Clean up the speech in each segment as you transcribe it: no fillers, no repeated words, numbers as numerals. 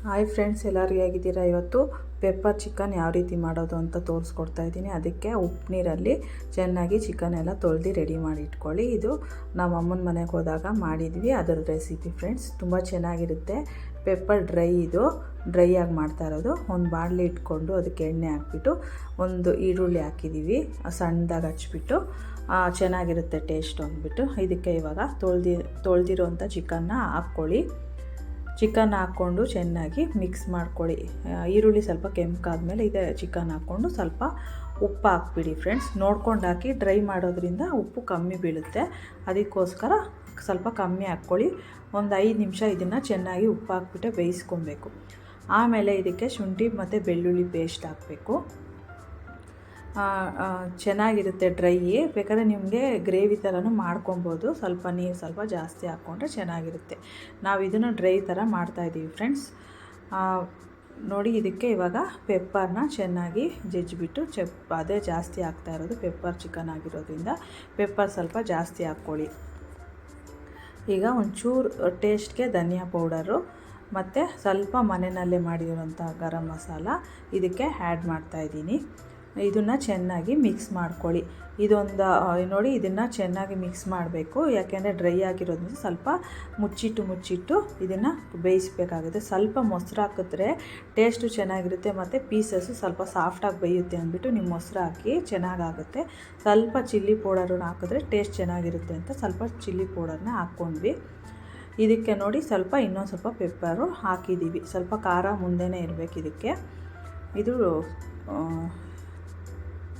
Hi friends, ಎಲ್ಲರೂ ಹೇಗಿದ್ದೀರಾ? ಇವತ್ತು ಪೆಪ್ಪರ್ ಚಿಕನ್ ಯಾವ ರೀತಿ ಮಾಡೋದು ಅಂತ ತೋರಿಸ್ಕೊಡ್ತಾ ಇದ್ದೀನಿ. ಅದಕ್ಕೆ ಉಪ್ಪು ನೀರಲ್ಲಿ ಚೆನ್ನಾಗಿ ಚಿಕನ್ ಎಲ್ಲ ತೊಳೆದು ರೆಡಿ ಮಾಡಿ ಇಟ್ಕೊಳ್ಳಿ. ಇದು ನಮ್ಮ ಅಮ್ಮನ ಮನೆಗೆ ಹೋದಾಗ ಮಾಡಿದ್ವಿ, ಅದರ ರೆಸಿಪಿ ಫ್ರೆಂಡ್ಸ್. ತುಂಬ ಚೆನ್ನಾಗಿರುತ್ತೆ. ಪೆಪ್ಪರ್ ಡ್ರೈ, ಇದು ಡ್ರೈ ಆಗಿ ಮಾಡ್ತಾ ಇರೋದು. ಒಂದು ಬಾಣಲಿ ಇಟ್ಕೊಂಡು ಅದಕ್ಕೆ ಎಣ್ಣೆ ಹಾಕ್ಬಿಟ್ಟು ಒಂದು ಈರುಳ್ಳಿ ಹಾಕಿದ್ದೀವಿ, ಸಣ್ಣದಾಗಿ ಹಚ್ಬಿಟ್ಟು ಚೆನ್ನಾಗಿರುತ್ತೆ ಟೇಸ್ಟ್ ಅಂದ್ಬಿಟ್ಟು. ಇದಕ್ಕೆ ಇವಾಗ ತೊಳೆದಿರೋಂಥ ಚಿಕನ್ನ ಹಾಕ್ಕೊಳ್ಳಿ. ಚಿಕನ್ ಹಾಕ್ಕೊಂಡು ಚೆನ್ನಾಗಿ ಮಿಕ್ಸ್ ಮಾಡ್ಕೊಳ್ಳಿ. ಈರುಳ್ಳಿ ಸ್ವಲ್ಪ ಕೆಂಪಾದ್ಮೇಲೆ ಇದೆ ಚಿಕನ್ ಹಾಕ್ಕೊಂಡು ಸ್ವಲ್ಪ ಉಪ್ಪು ಹಾಕ್ಬಿಡಿ ಫ್ರೆಂಡ್ಸ್. ನೋಡ್ಕೊಂಡು ಹಾಕಿ. ಡ್ರೈ ಮಾಡೋದ್ರಿಂದ ಉಪ್ಪು ಕಮ್ಮಿ ಬೀಳುತ್ತೆ, ಅದಕ್ಕೋಸ್ಕರ ಸ್ವಲ್ಪ ಕಮ್ಮಿ ಹಾಕ್ಕೊಳ್ಳಿ. ಒಂದು 5 ನಿಮಿಷ ಇದನ್ನು ಚೆನ್ನಾಗಿ ಉಪ್ಪು ಹಾಕ್ಬಿಟ್ಟು ಬೇಯಿಸ್ಕೊಬೇಕು. ಆಮೇಲೆ ಇದಕ್ಕೆ ಶುಂಠಿ ಮತ್ತು ಬೆಳ್ಳುಳ್ಳಿ ಪೇಸ್ಟ್ ಹಾಕಬೇಕು. ಚೆನ್ನಾಗಿರುತ್ತೆ ಡ್ರೈ. ಬೇಕಾದರೆ ನಿಮಗೆ ಗ್ರೇವಿ ಥರನೂ ಮಾಡ್ಕೊಬೋದು. ಸ್ವಲ್ಪ ನೀರು ಸ್ವಲ್ಪ ಜಾಸ್ತಿ ಹಾಕ್ಕೊಂಡ್ರೆ ಚೆನ್ನಾಗಿರುತ್ತೆ. ನಾವು ಇದನ್ನು ಡ್ರೈ ಥರ ಮಾಡ್ತಾಯಿದ್ದೀವಿ ಫ್ರೆಂಡ್ಸ್. ನೋಡಿ, ಇದಕ್ಕೆ ಇವಾಗ ಪೆಪ್ಪರ್ನ ಚೆನ್ನಾಗಿ ಜಜ್ಜಿಬಿಟ್ಟು ಅದೇ ಜಾಸ್ತಿ ಹಾಕ್ತಾ ಇರೋದು. ಪೆಪ್ಪರ್ ಚಿಕನ್ ಆಗಿರೋದ್ರಿಂದ ಪೆಪ್ಪರ್ ಸ್ವಲ್ಪ ಜಾಸ್ತಿ ಹಾಕ್ಕೊಳ್ಳಿ. ಈಗ ಒಂಚೂರು ಟೇಸ್ಟ್ಗೆ ಧನಿಯಾ ಪೌಡರು ಮತ್ತು ಸ್ವಲ್ಪ ಮನೆಯಲ್ಲೇ ಮಾಡಿರೋಂಥ ಗರಂ ಮಸಾಲ ಇದಕ್ಕೆ ಆ್ಯಡ್ ಮಾಡ್ತಾಯಿದ್ದೀನಿ. ಇದನ್ನು ಚೆನ್ನಾಗಿ ಮಿಕ್ಸ್ ಮಾಡ್ಕೊಳ್ಳಿ. ನೋಡಿ, ಇದನ್ನು ಚೆನ್ನಾಗಿ ಮಿಕ್ಸ್ ಮಾಡಬೇಕು. ಯಾಕೆಂದರೆ ಡ್ರೈ ಆಗಿರೋದ್ರಿಂದ ಸ್ವಲ್ಪ ಮುಚ್ಚಿಟ್ಟು ಇದನ್ನು ಬೇಯಿಸಬೇಕಾಗುತ್ತೆ. ಸ್ವಲ್ಪ ಮೊಸರು ಹಾಕಿದ್ರೆ ಟೇಸ್ಟು ಚೆನ್ನಾಗಿರುತ್ತೆ ಮತ್ತು ಪೀಸಸ್ಸು ಸ್ವಲ್ಪ ಸಾಫ್ಟಾಗಿ ಬೇಯುತ್ತೆ ಅಂದ್ಬಿಟ್ಟು ನೀವು ಮೊಸರು ಹಾಕಿ ಚೆನ್ನಾಗಾಗುತ್ತೆ. ಸ್ವಲ್ಪ ಚಿಲ್ಲಿ ಪೌಡರನ್ನ ಹಾಕಿದ್ರೆ ಟೇಸ್ಟ್ ಚೆನ್ನಾಗಿರುತ್ತೆ ಅಂತ ಸ್ವಲ್ಪ ಚಿಲ್ಲಿ ಪೌಡರ್ನ ಹಾಕ್ಕೊಂಡ್ವಿ. ಇದಕ್ಕೆ ನೋಡಿ ಇನ್ನೊಂದು ಸ್ವಲ್ಪ ಪೆಪ್ಪರು ಹಾಕಿದ್ದೀವಿ. ಸ್ವಲ್ಪ ಖಾರ ಮುಂದೆನೇ ಇರಬೇಕು ಇದಕ್ಕೆ. ಇದು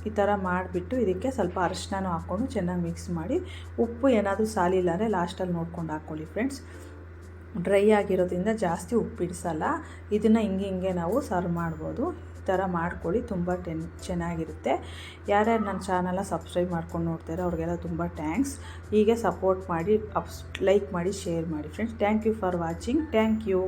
ಈ ಥರ ಮಾಡಿಬಿಟ್ಟು ಇದಕ್ಕೆ ಸ್ವಲ್ಪ ಅರಿಶಿನ ಹಾಕ್ಕೊಂಡು ಚೆನ್ನಾಗಿ ಮಿಕ್ಸ್ ಮಾಡಿ, ಉಪ್ಪು ಏನಾದರೂ ಸಾಲಿಲ್ಲ ಅಂದರೆ ಲಾಸ್ಟಲ್ಲಿ ನೋಡ್ಕೊಂಡು ಹಾಕ್ಕೊಳ್ಳಿ ಫ್ರೆಂಡ್ಸ್. ಡ್ರೈ ಆಗಿರೋದ್ರಿಂದ ಜಾಸ್ತಿ ಉಪ್ಪು ಇಡಿಸಲ್ಲ. ಇದನ್ನು ಹಿಂಗೆ ನಾವು ಸರ್ವ್ ಮಾಡ್ಬೋದು. ಈ ಥರ ಮಾಡ್ಕೊಳ್ಳಿ, ತುಂಬ ಚೆನ್ನಾಗಿರುತ್ತೆ. ಯಾರ್ಯಾರು ನನ್ನ ಚಾನಲ್ನ ಸಬ್ಸ್ಕ್ರೈಬ್ ಮಾಡ್ಕೊಂಡು ನೋಡ್ತಾರೆ ಅವ್ರಿಗೆಲ್ಲ ತುಂಬ ಥ್ಯಾಂಕ್ಸ್. ಹೀಗೆ ಸಪೋರ್ಟ್ ಮಾಡಿ, ಲೈಕ್ ಮಾಡಿ, ಶೇರ್ ಮಾಡಿ friends. Thank you for watching. Thank you.